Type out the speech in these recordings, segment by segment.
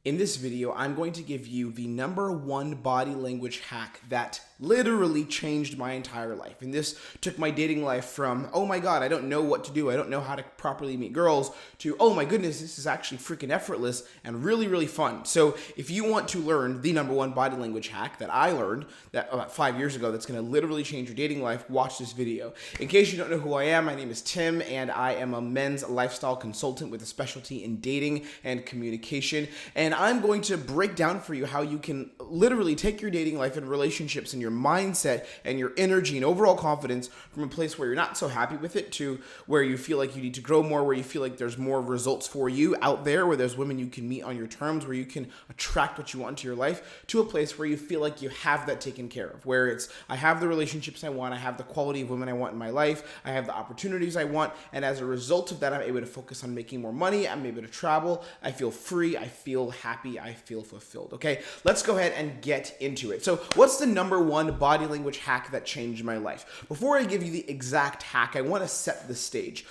In this video, I'm going to give you the #1 body language hack that literally changed my entire life. And this took my dating life from, oh my God, I don't know what to do, I don't know how to properly meet girls, to, oh my goodness, this is actually freaking effortless and really, really fun. So if you want to learn the #1 body language hack that I learned that about 5 years ago that's going to literally change your dating life, watch this video. In case you don't know who I am, my name is Tim, and I am a men's lifestyle consultant with a specialty in dating and communication. And I'm going to break down for you how you can literally take your dating life and relationships and your mindset and your energy and overall confidence from a place where you're not so happy with it to where you feel like you need to grow more, where you feel like there's more results for you out there, where there's women you can meet on your terms, where you can attract what you want into your life, to a place where you feel like you have that taken care of, where it's, I have the relationships I want, I have the quality of women I want in my life, I have the opportunities I want, and as a result of that, I'm able to focus on making more money, I'm able to travel, I feel free, I feel happy, I feel fulfilled. Okay, let's go ahead and get into it. So what's the #1 body language hack that changed my life? Before I give you the exact hack, I want to set the stage.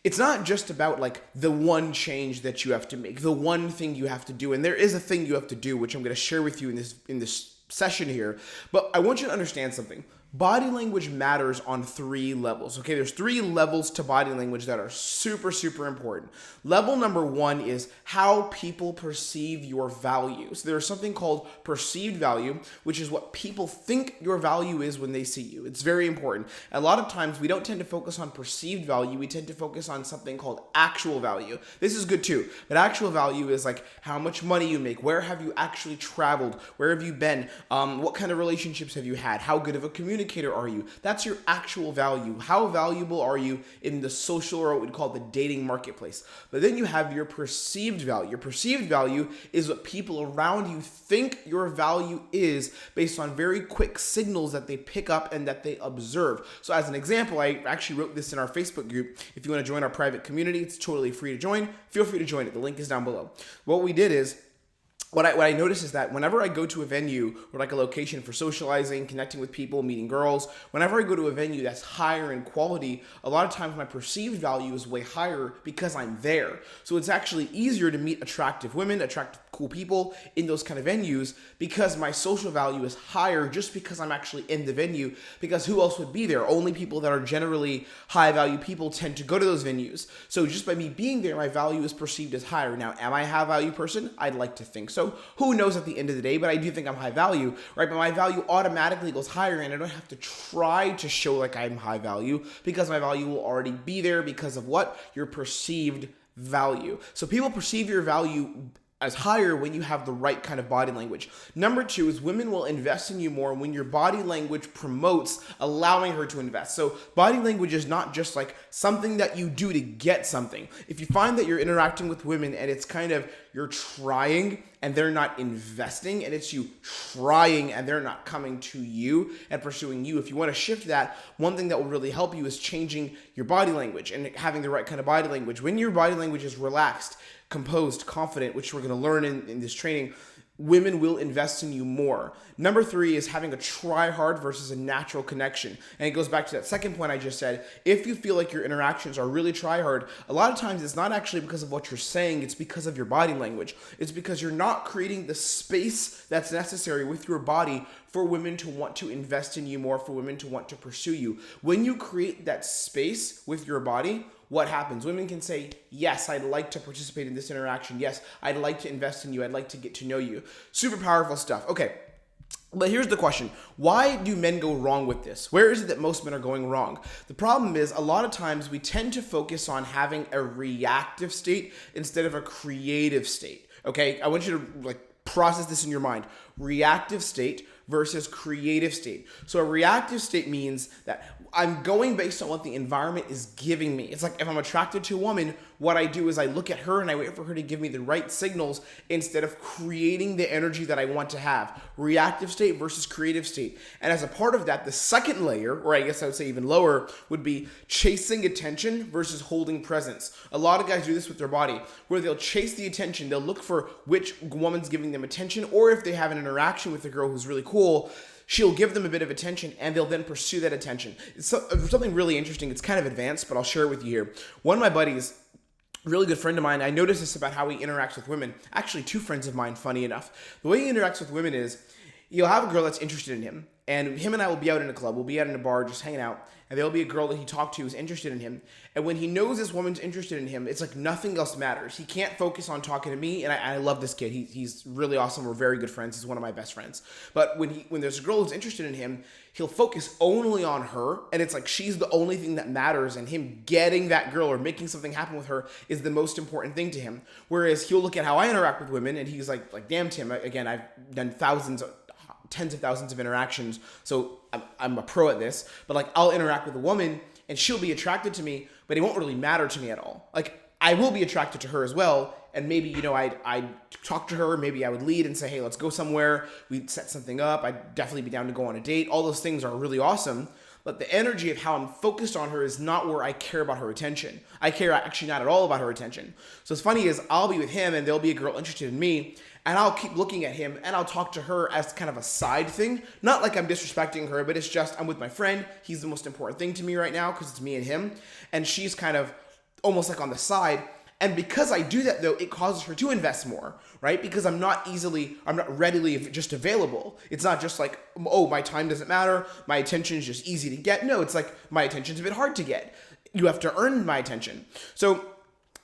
It's not just about like the one change that you have to make, the one thing you have to do, and there is a thing you have to do, which I'm going to share with you in this session here, but I want you to understand something. Body language matters on 3 levels, okay? There's 3 levels to body language that are super, super important. Level #1 is how people perceive your value. So there's something called perceived value, which is what people think your value is when they see you. It's very important. A lot of times we don't tend to focus on perceived value. We tend to focus on something called actual value. This is good too, but actual value is like how much money you make, where have you actually traveled, where have you been, what kind of relationships have you had, how good of a communicator are you? That's your actual value. How valuable are you in the social, or what we'd call the dating marketplace? But then you have your perceived value. Your perceived value is what people around you think your value is based on very quick signals that they pick up and that they observe. So as an example, I actually wrote this in our Facebook group. If you want to join our private community, it's totally free to join. Feel free to join it. The link is down below. What we did is, What I noticed is that whenever I go to a venue or like a location for socializing, connecting with people, meeting girls, whenever I go to a venue that's higher in quality, a lot of times my perceived value is way higher because I'm there. So it's actually easier to meet attractive women, attractive cool people in those kind of venues because my social value is higher just because I'm actually in the venue, because who else would be there? Only people that are generally high value people tend to go to those venues. So just by me being there, my value is perceived as higher. Now, am I a high value person? I'd like to think so. Who knows at the end of the day, but I do think I'm high value, right? But my value automatically goes higher and I don't have to try to show like I'm high value because my value will already be there because of what? Your perceived value. So people perceive your value as higher when you have the right kind of body language. #2 is women will invest in you more when your body language promotes allowing her to invest. So body language is not just like something that you do to get something. If you find that you're interacting with women and it's kind of you're trying and they're not investing, and it's you trying and they're not coming to you and pursuing you, if you want to shift that, one thing that will really help you is changing your body language and having the right kind of body language. When your body language is relaxed, composed, confident, which we're going to learn in this training, women will invest in you more. #3 is having a try hard versus a natural connection. And it goes back to that second point I just said. If you feel like your interactions are really try hard, a lot of times it's not actually because of what you're saying, it's because of your body language. It's because you're not creating the space that's necessary with your body for women to want to invest in you more, for women to want to pursue you. When you create that space with your body, what happens? Women can say, yes, I'd like to participate in this interaction. Yes, I'd like to invest in you. I'd like to get to know you. Super powerful stuff. Okay, but here's the question. Why do men go wrong with this? Where is it that most men are going wrong? The problem is a lot of times we tend to focus on having a reactive state instead of a creative state. Okay, I want you to process this in your mind. Reactive state versus creative state. So a reactive state means that I'm going based on what the environment is giving me. It's like if I'm attracted to a woman, what I do is I look at her and I wait for her to give me the right signals instead of creating the energy that I want to have. Reactive state versus creative state. And as a part of that, the second layer, or I guess I would say even lower, would be chasing attention versus holding presence. A lot of guys do this with their body, where they'll chase the attention. They'll look for which woman's giving them attention, or if they have an interaction with a girl who's really cool, she'll give them a bit of attention and they'll then pursue that attention. It's something really interesting. It's kind of advanced, but I'll share it with you here. One of my buddies really good friend of mine, I noticed this about how he interacts with women. Actually, two friends of mine, funny enough. The way he interacts with women is he'll have a girl that's interested in him, and him and I will be out in a club, we'll be out in a bar just hanging out, and there'll be a girl that he talked to who's interested in him. And when he knows this woman's interested in him, it's like nothing else matters. He can't focus on talking to me, and I love this kid. He's really awesome. We're very good friends. He's one of my best friends. But when there's a girl who's interested in him, he'll focus only on her, and it's like she's the only thing that matters, and him getting that girl or making something happen with her is the most important thing to him. Whereas he'll look at how I interact with women, and he's like, damn, Tim, again, I've done tens of thousands of interactions, so I'm a pro at this, but like I'll interact with a woman and she'll be attracted to me, but it won't really matter to me at all. Like I will be attracted to her as well, and maybe, I'd talk to her, maybe I would lead and say, hey, let's go somewhere, we'd set something up, I'd definitely be down to go on a date. All those things are really awesome, but the energy of how I'm focused on her is not where I care about her attention. I care actually not at all about her attention. So what's funny is I'll be with him and there'll be a girl interested in me, and I'll keep looking at him and I'll talk to her as kind of a side thing. Not like I'm disrespecting her, but it's just I'm with my friend. He's the most important thing to me right now because it's me and him. And she's kind of almost like on the side. And because I do that, though, it causes her to invest more, right? Because I'm not readily just available. It's not just like, oh, my time doesn't matter. My attention is just easy to get. No, it's like my attention's a bit hard to get. You have to earn my attention. So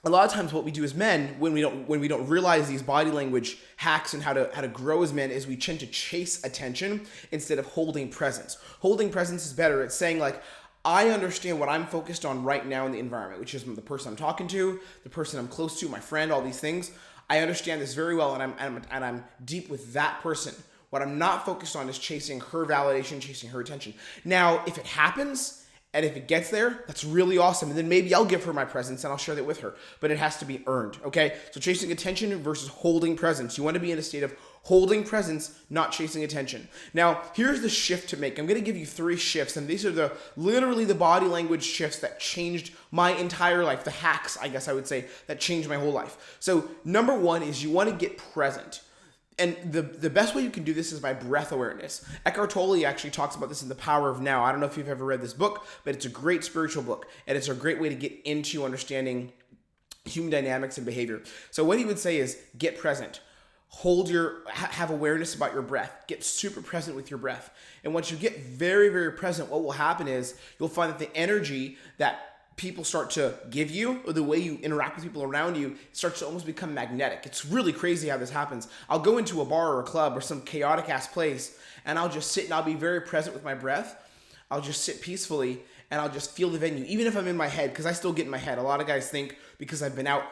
a lot of times what we do as men when we don't realize these body language hacks and how to grow as men is we tend to chase attention instead of holding presence. Holding presence is better. It's saying like, I understand what I'm focused on right now in the environment, which is the person I'm talking to, the person I'm close to, my friend, all these things. I understand this very well, and I'm deep with that person. What I'm not focused on is chasing her validation, chasing her attention. Now, if it happens, and if it gets there, that's really awesome. And then maybe I'll give her my presence and I'll share that with her. But it has to be earned, okay? So chasing attention versus holding presence. You want to be in a state of holding presence, not chasing attention. Now, here's the shift to make. I'm going to give you 3 shifts, and these are literally the body language shifts that changed my entire life. The hacks, I guess I would say, that changed my whole life. So number 1 is you want to get present. And the best way you can do this is by breath awareness. Eckhart Tolle actually talks about this in The Power of Now. I don't know if you've ever read this book, but it's a great spiritual book, and it's a great way to get into understanding human dynamics and behavior. So what he would say is get present. Have awareness about your breath. Get super present with your breath. And once you get very, very present, what will happen is you'll find that the energy that people start to give you, or the way you interact with people around you, starts to almost become magnetic. It's really crazy how this happens. I'll go into a bar or a club or some chaotic ass place, and I'll just sit and I'll be very present with my breath. I'll just sit peacefully and I'll just feel the venue, even if I'm in my head, because I still get in my head. A lot of guys think because I've been out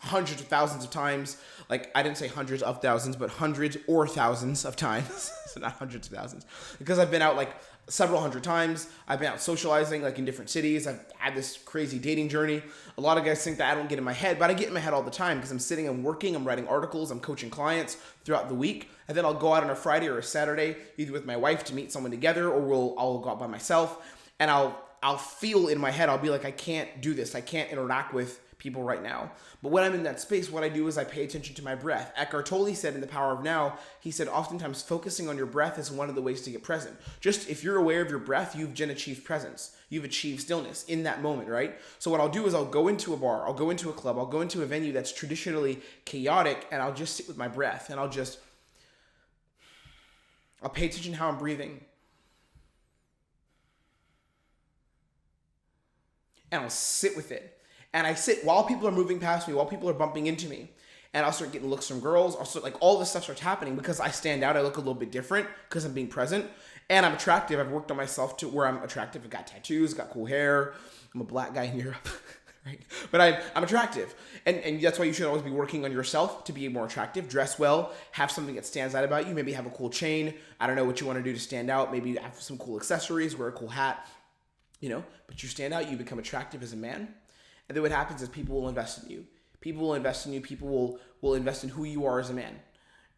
hundreds of thousands of times, like I didn't say hundreds of thousands, but hundreds or thousands of times, so not hundreds of thousands, because I've been out like several hundred times. I've been out socializing like in different cities. I've had this crazy dating journey. A lot of guys think that I don't get in my head, but I get in my head all the time because I'm sitting and working, I'm writing articles, I'm coaching clients throughout the week. And then I'll go out on a Friday or a Saturday, either with my wife to meet someone together, or I'll go out by myself, and I'll feel in my head, I'll be like, I can't do this. I can't interact with people right now. But when I'm in that space, what I do is I pay attention to my breath. Eckhart Tolle said in The Power of Now, he said, oftentimes focusing on your breath is one of the ways to get present. Just if you're aware of your breath, you've then achieved presence. You've achieved stillness in that moment, right? So what I'll do is I'll go into a bar, I'll go into a club, I'll go into a venue that's traditionally chaotic, and I'll just sit with my breath, and I'll pay attention to how I'm breathing. And I'll sit with it. And I sit while people are moving past me, while people are bumping into me. And I'll start getting looks from girls. I'll start, like, all this stuff starts happening because I stand out. I look a little bit different because I'm being present. And I'm attractive. I've worked on myself to where I'm attractive. I've got tattoos, got cool hair. I'm a black guy in Europe. Right? But I'm attractive. And that's why you should always be working on yourself to be more attractive. Dress well. Have something that stands out about you. Maybe have a cool chain. I don't know what you want to do to stand out. Maybe have some cool accessories. Wear a cool hat. But you stand out, you become attractive as a man. And then what happens is people will invest in you. People will invest in you. People will invest in who you are as a man,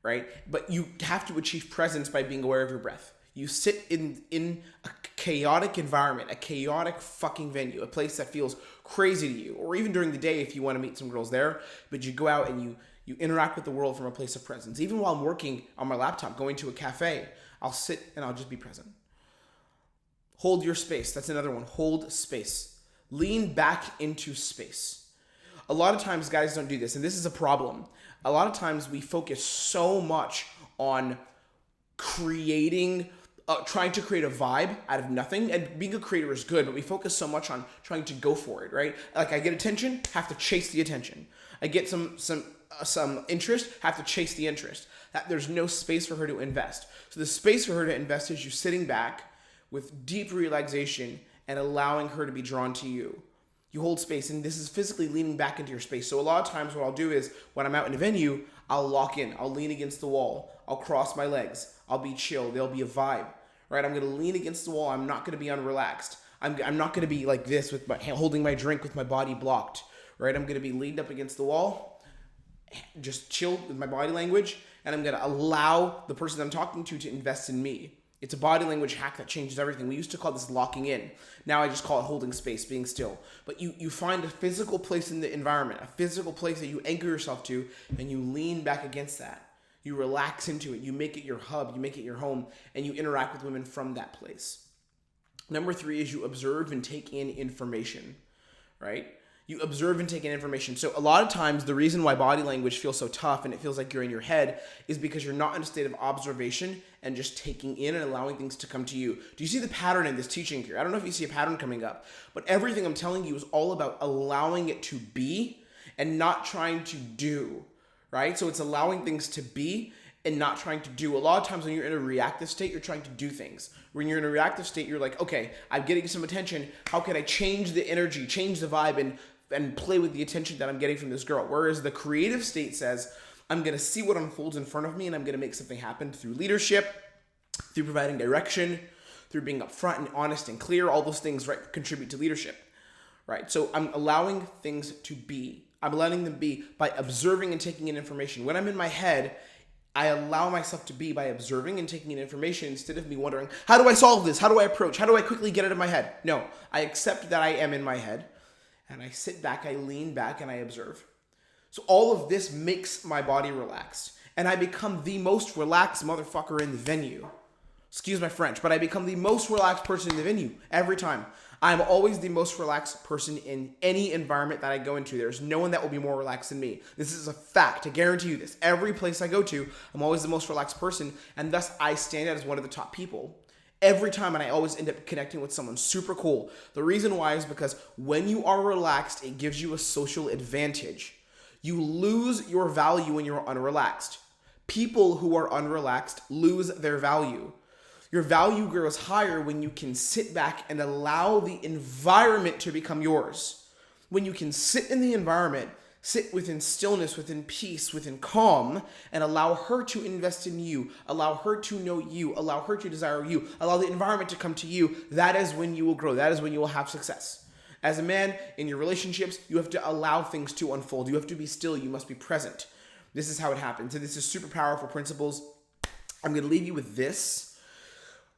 right? But you have to achieve presence by being aware of your breath. You sit in a chaotic environment, a chaotic fucking venue, a place that feels crazy to you, or even during the day if you want to meet some girls there, but you go out and you interact with the world from a place of presence. Even while I'm working on my laptop, going to a cafe, I'll sit and I'll just be present. Hold your space. That's another one. Hold space. Lean back into space. a lot of times guys don't do this, and this is a problem. A lot of times we focus so much on trying to create a vibe out of nothing, and being a creator is good, but we focus so much on trying to go for it, right? Like, I get attention, have to chase the attention. I get some interest, have to chase the interest. That there's no space for her to invest. So the space for her to invest is you sitting back with deep relaxation and allowing her to be drawn to you. You hold space, and this is physically leaning back into your space. So a lot of times what I'll do is, when I'm out in a venue, I'll lock in, I'll lean against the wall, I'll cross my legs, I'll be chill, there'll be a vibe, right? I'm gonna lean against the wall, I'm not gonna be unrelaxed. I'm not gonna be like this with holding my drink with my body blocked, right? I'm gonna be leaned up against the wall, just chill with my body language, and I'm gonna allow the person I'm talking to invest in me. It's a body language hack that changes everything. We used to call this locking in. Now I just call it holding space, being still. But you find a physical place in the environment, a physical place that you anchor yourself to, and you lean back against that. You relax into it. You make it your hub. You make it your home, and you interact with women from that place. Number 3 is you observe and take in information, right? You observe and take in information. So a lot of times the reason why body language feels so tough and it feels like you're in your head is because you're not in a state of observation and just taking in and allowing things to come to you. Do you see the pattern in this teaching here? I don't know if you see a pattern coming up, but everything I'm telling you is all about allowing it to be and not trying to do, right? So it's allowing things to be and not trying to do. A lot of times when you're in a reactive state, you're trying to do things. When you're in a reactive state, you're like, okay, I'm getting some attention. How can I change the energy, change the vibe, and play with the attention that I'm getting from this girl? Whereas the creative state says, I'm going to see what unfolds in front of me, and I'm going to make something happen through leadership, through providing direction, through being upfront and honest and clear. All those things, right, contribute to leadership, right? So I'm allowing things to be. I'm letting them be by observing and taking in information. When I'm in my head, I allow myself to be by observing and taking in information instead of me wondering, how do I solve this? How do I approach? How do I quickly get it in my head? No, I accept that I am in my head, and I sit back, I lean back, and I observe. So all of this makes my body relaxed, and I become the most relaxed motherfucker in the venue. Excuse my French, but I become the most relaxed person in the venue every time. I'm always the most relaxed person in any environment that I go into. There's no one that will be more relaxed than me. This is a fact. I guarantee you this. Every place I go to, I'm always the most relaxed person, and thus I stand out as one of the top people every time, and I always end up connecting with someone super cool. The reason why is because when you are relaxed, it gives you a social advantage. You lose your value when you're unrelaxed. People who are unrelaxed lose their value. Your value grows higher when you can sit back and allow the environment to become yours. When you can sit in the environment, sit within stillness, within peace, within calm, and allow her to invest in you, allow her to know you, allow her to desire you, allow the environment to come to you, that is when you will grow. That is when you will have success. As a man, in your relationships, you have to allow things to unfold. You have to be still. You must be present. This is how it happens. And this is super powerful principles. I'm going to leave you with this.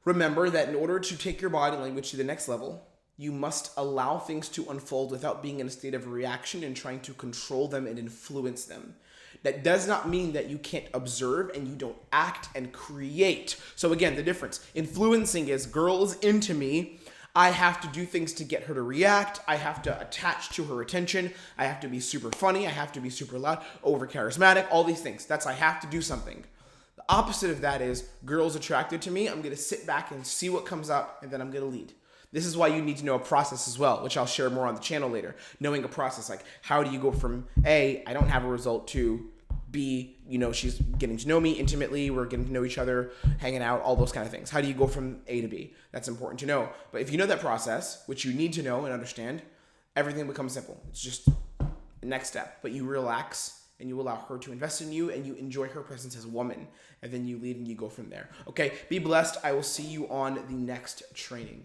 Remember that in order to take your body language to the next level, you must allow things to unfold without being in a state of reaction and trying to control them and influence them. That does not mean that you can't observe and you don't act and create. So again, the difference. Influencing is girls into me. I have to do things to get her to react. I have to attach to her attention. I have to be super funny. I have to be super loud, over charismatic, all these things. That's I have to do something. The opposite of that is girls attracted to me. I'm going to sit back and see what comes up, and then I'm going to lead. This is why you need to know a process as well, which I'll share more on the channel later. Knowing a process, like how do you go from A, I don't have a result, to B, she's getting to know me intimately, we're getting to know each other, hanging out, all those kind of things. How do you go from A to B? That's important to know. But if you know that process, which you need to know and understand, everything becomes simple. It's just the next step. But you relax and you allow her to invest in you and you enjoy her presence as a woman. And then you lead and you go from there. Okay, be blessed. I will see you on the next training.